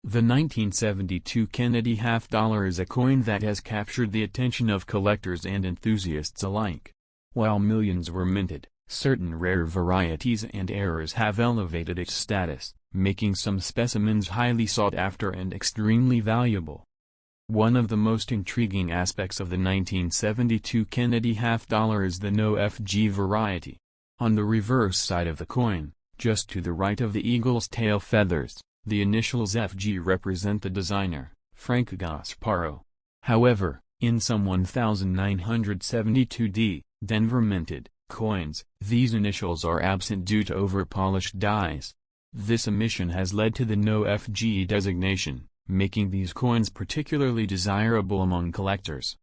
The 1972 Kennedy half dollar is a coin that has captured the attention of collectors and enthusiasts alike. While millions were minted, certain rare varieties and errors have elevated its status, making some specimens highly sought after and extremely valuable. One of the most intriguing aspects of the 1972 Kennedy half dollar is the NIFC variety. On the reverse side of the coin, just to the right of the eagle's tail feathers, the initials FG represent the designer, Frank Gasparro. However, in some 1972 Denver minted coins, these initials are absent due to over-polished dies. This omission has led to the NIFC designation, making these coins particularly desirable among collectors.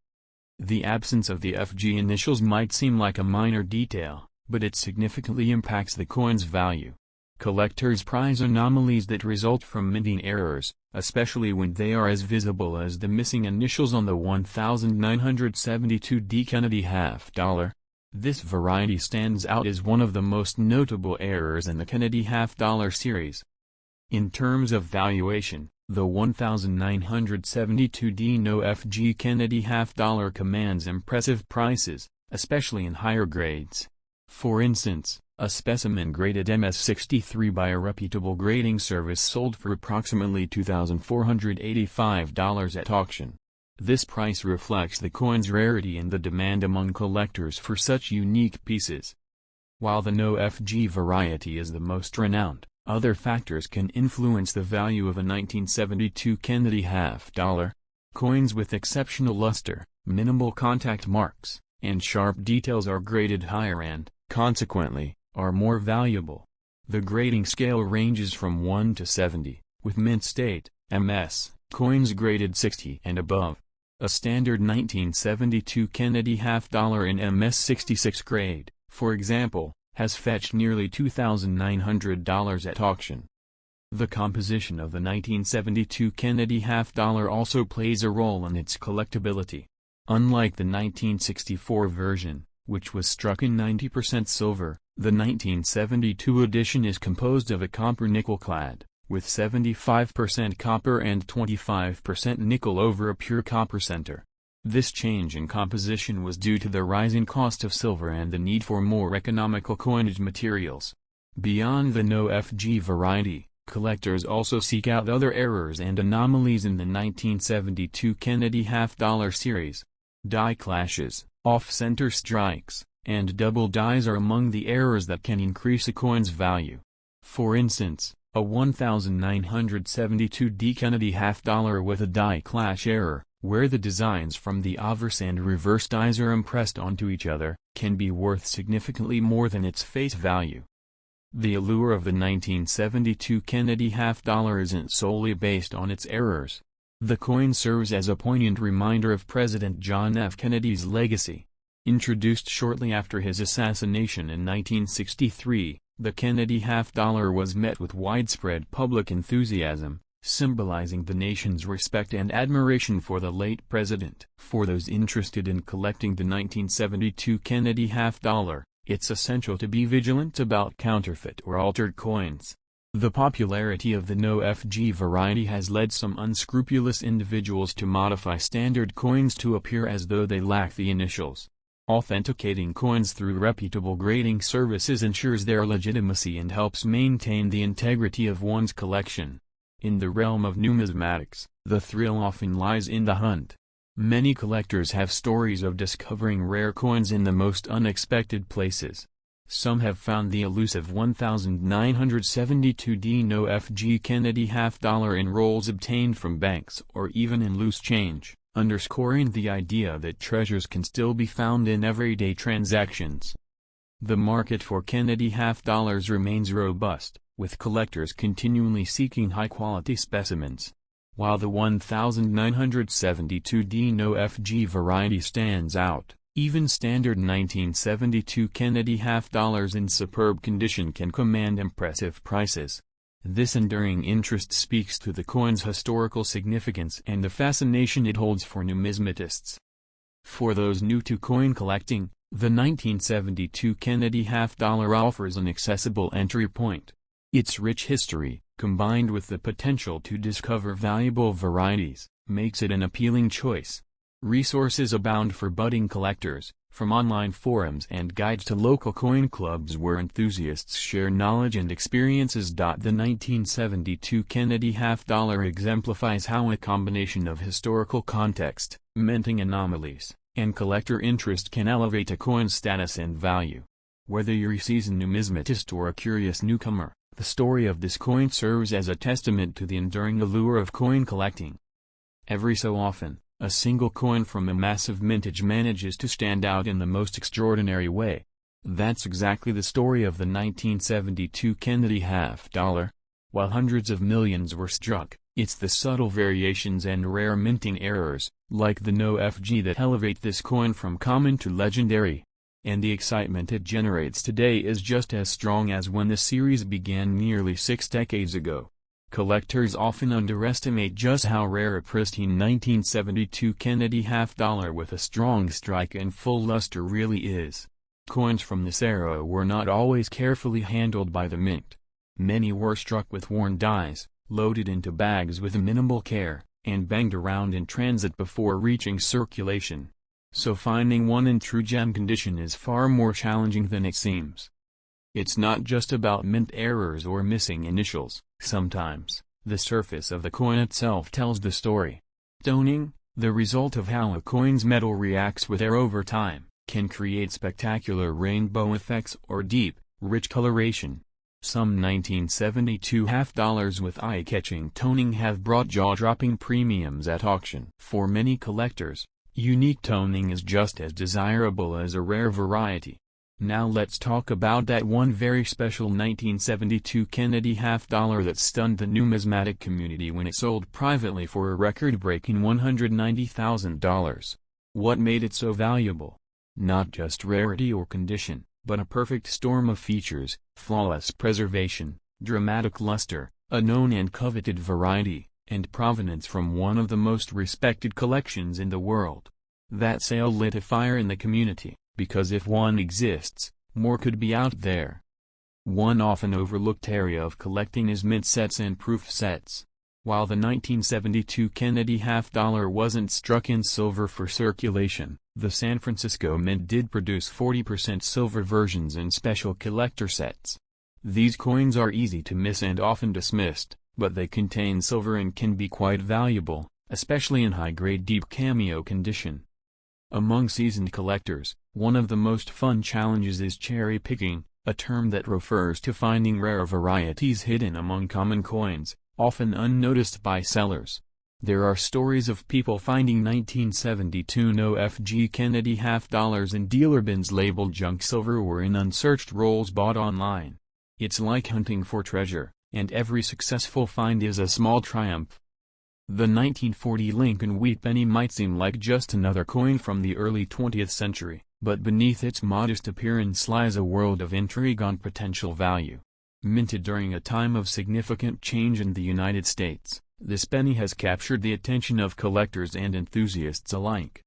The absence of the FG initials might seem like a minor detail, but it significantly impacts the coin's value. Collectors prize anomalies that result from minting errors, especially when they are as visible as the missing initials on the 1972 Kennedy half dollar. This variety stands out as one of the most notable errors in the Kennedy half dollar series. In terms of valuation, the 1972 NIFC Kennedy half dollar commands impressive prices, especially in higher grades. For instance, a specimen graded MS-63 by a reputable grading service sold for approximately $2,485 at auction. This price reflects the coin's rarity and the demand among collectors for such unique pieces. While the NIFC variety is the most renowned, other factors can influence the value of a 1972 Kennedy half dollar. Coins with exceptional luster, minimal contact marks, and sharp details are graded higher and, consequently, are more valuable. The grading scale ranges from 1 to 70, with mint state, MS, coins graded 60 and above. A standard 1972 Kennedy half dollar in MS-66 grade, for example, has fetched nearly $2,900 at auction. The composition of the 1972 Kennedy half dollar also plays a role in its collectability. Unlike the 1964 version, which was struck in 90% silver, the 1972 edition is composed of a copper nickel clad, with 75% copper and 25% nickel over a pure copper center. This change in composition was due to the rising cost of silver and the need for more economical coinage materials. Beyond the NIFC variety, collectors also seek out other errors and anomalies in the 1972 Kennedy half dollar series. Die clashes, off-center strikes, and double dies are among the errors that can increase a coin's value. For instance, a 1972 Kennedy half dollar with a die clash error, where the designs from the obverse and reverse dies are impressed onto each other, can be worth significantly more than its face value. The allure of the 1972 Kennedy half dollar isn't solely based on its errors. The coin serves as a poignant reminder of President John F. Kennedy's legacy. Introduced shortly after his assassination in 1963, the Kennedy half dollar was met with widespread public enthusiasm, symbolizing the nation's respect and admiration for the late president. For those interested in collecting the 1972 Kennedy half dollar, it's essential to be vigilant about counterfeit or altered coins. The popularity of the NIFC variety has led some unscrupulous individuals to modify standard coins to appear as though they lack the initials. Authenticating coins through reputable grading services ensures their legitimacy and helps maintain the integrity of one's collection. In the realm of numismatics, the thrill often lies in the hunt. Many collectors have stories of discovering rare coins in the most unexpected places. Some have found the elusive 1972 NIFC Kennedy half dollar in rolls obtained from banks or even in loose change, underscoring the idea that treasures can still be found in everyday transactions. The market for Kennedy half dollars remains robust, with collectors continually seeking high-quality specimens. While the 1972 NIFC variety stands out, even standard 1972 Kennedy half dollars in superb condition can command impressive prices. This enduring interest speaks to the coin's historical significance and the fascination it holds for numismatists. For those new to coin collecting, the 1972 Kennedy half dollar offers an accessible entry point. Its rich history, combined with the potential to discover valuable varieties, makes it an appealing choice. Resources abound for budding collectors, from online forums and guides to local coin clubs where enthusiasts share knowledge and experiences. The 1972 Kennedy half-dollar exemplifies how a combination of historical context, minting anomalies, and collector interest can elevate a coin's status and value. Whether you're a seasoned numismatist or a curious newcomer, the story of this coin serves as a testament to the enduring allure of coin collecting. Every so often, a single coin from a massive mintage manages to stand out in the most extraordinary way. That's exactly the story of the 1972 Kennedy half-dollar. While hundreds of millions were struck, it's the subtle variations and rare minting errors, like the NIFC, that elevate this coin from common to legendary. And the excitement it generates today is just as strong as when the series began nearly 6 decades ago. Collectors often underestimate just how rare a pristine 1972 Kennedy half-dollar with a strong strike and full luster really is. Coins from this era were not always carefully handled by the mint. Many were struck with worn dies, loaded into bags with minimal care, and banged around in transit before reaching circulation. So finding one in true gem condition is far more challenging than it seems. It's not just about mint errors or missing initials. Sometimes, the surface of the coin itself tells the story. Toning, the result of how a coin's metal reacts with air over time, can create spectacular rainbow effects or deep, rich coloration. Some 1972 half-dollars with eye-catching toning have brought jaw-dropping premiums at auction. For many collectors, unique toning is just as desirable as a rare variety. Now let's talk about that one very special 1972 Kennedy half-dollar that stunned the numismatic community when it sold privately for a record-breaking $190,000. What made it so valuable? Not just rarity or condition, but a perfect storm of features: flawless preservation, dramatic luster, a known and coveted variety, and provenance from one of the most respected collections in the world. That sale lit a fire in the community, because if one exists, more could be out there. One often overlooked area of collecting is mint sets and proof sets. While the 1972 Kennedy half-dollar wasn't struck in silver for circulation, the San Francisco Mint did produce 40% silver versions in special collector sets. These coins are easy to miss and often dismissed, but they contain silver and can be quite valuable, especially in high-grade deep cameo condition. Among seasoned collectors, one of the most fun challenges is cherry picking, a term that refers to finding rare varieties hidden among common coins, often unnoticed by sellers. There are stories of people finding 1972 NIFC Kennedy half-dollars in dealer bins labeled junk silver or in unsearched rolls bought online. It's like hunting for treasure, and every successful find is a small triumph. The 1940 Lincoln wheat penny might seem like just another coin from the early 20th century, but beneath its modest appearance lies a world of intrigue and potential value. Minted during a time of significant change in the United States, this penny has captured the attention of collectors and enthusiasts alike.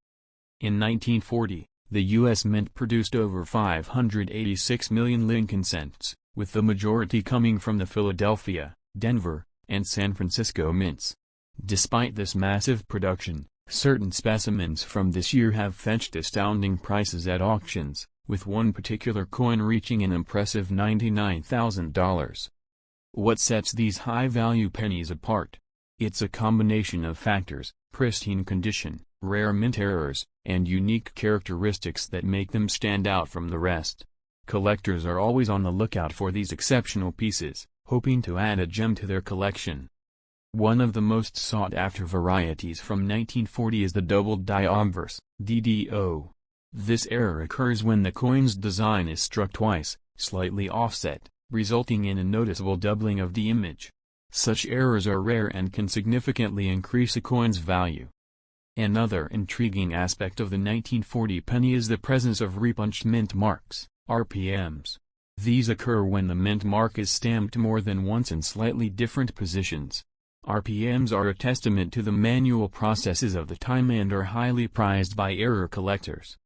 In 1940, the U.S. Mint produced over 586 million Lincoln cents, with the majority coming from the Philadelphia, Denver, and San Francisco mints. Despite this massive production, certain specimens from this year have fetched astounding prices at auctions, with one particular coin reaching an impressive $99,000. What sets these high-value pennies apart? It's a combination of factors: pristine condition, rare mint errors, and unique characteristics that make them stand out from the rest. Collectors are always on the lookout for these exceptional pieces, hoping to add a gem to their collection. One of the most sought-after varieties from 1940 is the doubled die obverse, DDO. This error occurs when the coin's design is struck twice, slightly offset, resulting in a noticeable doubling of the image. Such errors are rare and can significantly increase a coin's value. Another intriguing aspect of the 1940 penny is the presence of repunched mint marks, RPMs. These occur when the mint mark is stamped more than once in slightly different positions. RPMs are a testament to the manual processes of the time and are highly prized by error collectors.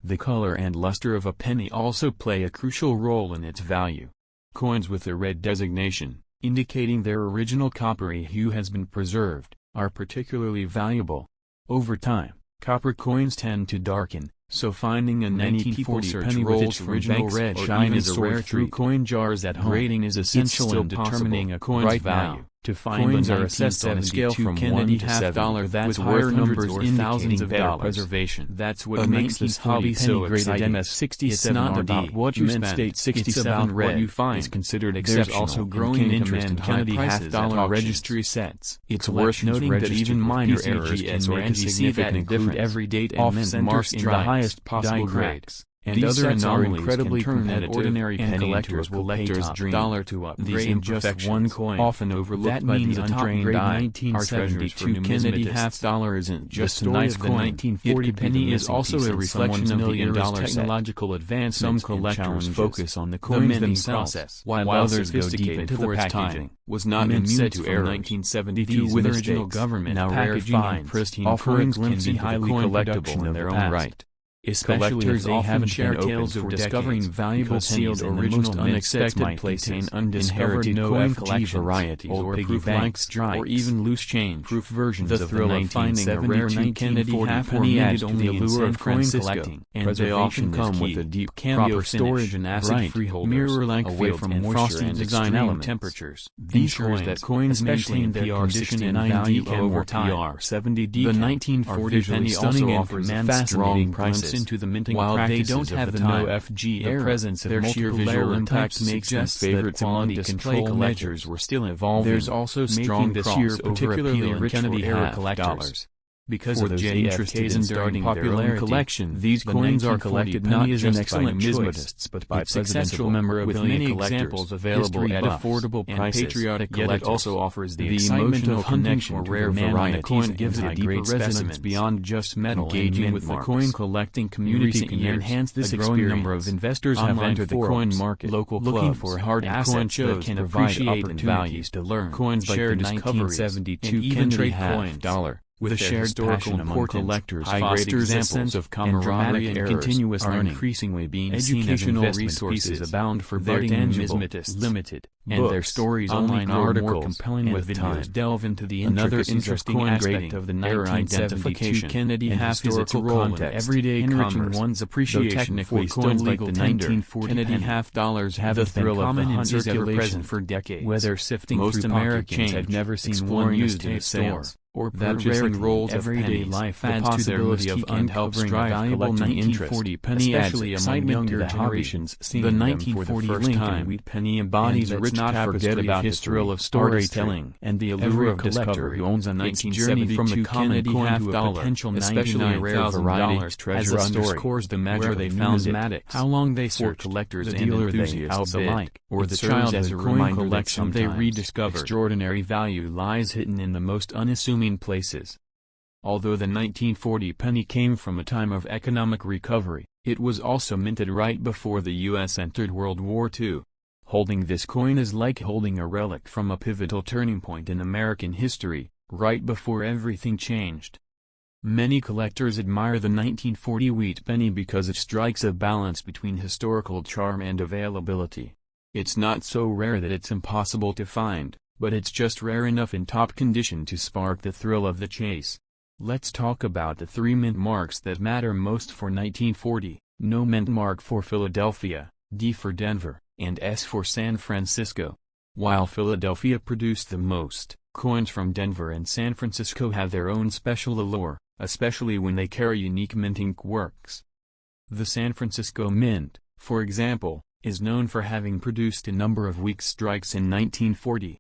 The color and luster of a penny also play a crucial role in its value. Coins with a red designation, indicating their original coppery hue has been preserved, are particularly valuable. Over time, copper coins tend to darken, so finding a 1940 penny with its original red shine is a rare through coin jars at home. Grading is essential in determining a coin's value. To find coins are assessed on a scale from Kennedy $1 that's worth numbers or thousands of dollars. Preservation. That's what makes this hobby so exciting. It's not about what you spend, it's about what you find. It's considered exceptional. There's also growing interest in Kennedy $1 registry sets. It's worth noting that even minor errors can make a significant difference. Every date and mint marked in the highest possible grade. And other anomalies incredibly competitive. Ordinary penny collectors will collectors dream dollar to upgrade in just one coin, often overlooked by the untrained eye. Our treasures for Kennedy $1 isn't just a nice coin. 1940 penny is also a reflection of the $1 technological advancement. Some collectors focus on the coins themselves, while others go deep into the packaging. Was not immune to errors. 1972 with original government now packaging and pristine coins can be highly collectible in their own right. Especially if they haven't shared tales of discovering valuable sealed original unexpected places, undiscovered NIFC varieties or piggy-bank strikes, or even loose change proof versions of the thrill of finding a rare 1940 penny adds to the allure of coin collecting, and they often come with a deep cambio storage and acid-free holders, mirror-like away from moisture and design element temperatures. These coins maintain their condition and value over time. The 1940 penny also offers a fascinating prices into the minting while they don't have the NIFC era. The presence of their sheer visual impact makes them favorite quality control measures were still evolving. There's also strong this year particularly rich Kennedy era collectors. Because of J interested in starting popularity collection, these coins are collected not just by numismatists but by presidential memorabilia collectors available at affordable prices. Patriotic yet it also offers the emotional connection for rare varieties. Coin gives it a deeper resonance beyond just metal. Engaging with the coin collecting community can enhance this experience. A growing number of investors have entered the coin market, local looking for hard coin shows can appreciate opportunities to learn. Coins shared 1972 and even trade coins. With the shared passion among collectors fosters a sense of camaraderie and continuous learning. Increasingly being educational resources abound for budding numismatists, limited, and their stories online are more compelling with videos delve into the intricacies of coin aspect of the 1972 Kennedy historical role in everyday enriching one's appreciation for coins like the 1940 Kennedy $1 have the thrill of common in circulation for decades. Whether sifting most Americans have never seen one used in sales, or purchasing rolls of everyday life adds to their possibility of uncovering valuable 1940 penny especially among younger generations seeing the 1940 Lincoln penny embodies a rich tapestry about the thrill of storytelling and the allure of collector who owns a 1970 from the Kennedy $1 potential $99,000 treasure underscores the measure they found it, how long they searched collectors and enthusiasts alike, or the child as a coin collection they rediscover. Extraordinary value lies hidden in the most unassuming places. Although the 1940 penny came from a time of economic recovery, it was also minted right before the U.S. entered World War II. Holding this coin is like holding a relic from a pivotal turning point in American history, right before everything changed. Many collectors admire the 1940 wheat penny because it strikes a balance between historical charm and availability. It's not so rare that it's impossible to find, but it's just rare enough in top condition to spark the thrill of the chase. Let's talk about the three mint marks that matter most for 1940. No mint mark for Philadelphia, D for Denver, and S for San Francisco. While Philadelphia produced the most, coins from Denver and San Francisco have their own special allure, especially when they carry unique minting quirks. The San Francisco Mint, for example, is known for having produced a number of weak strikes in 1940.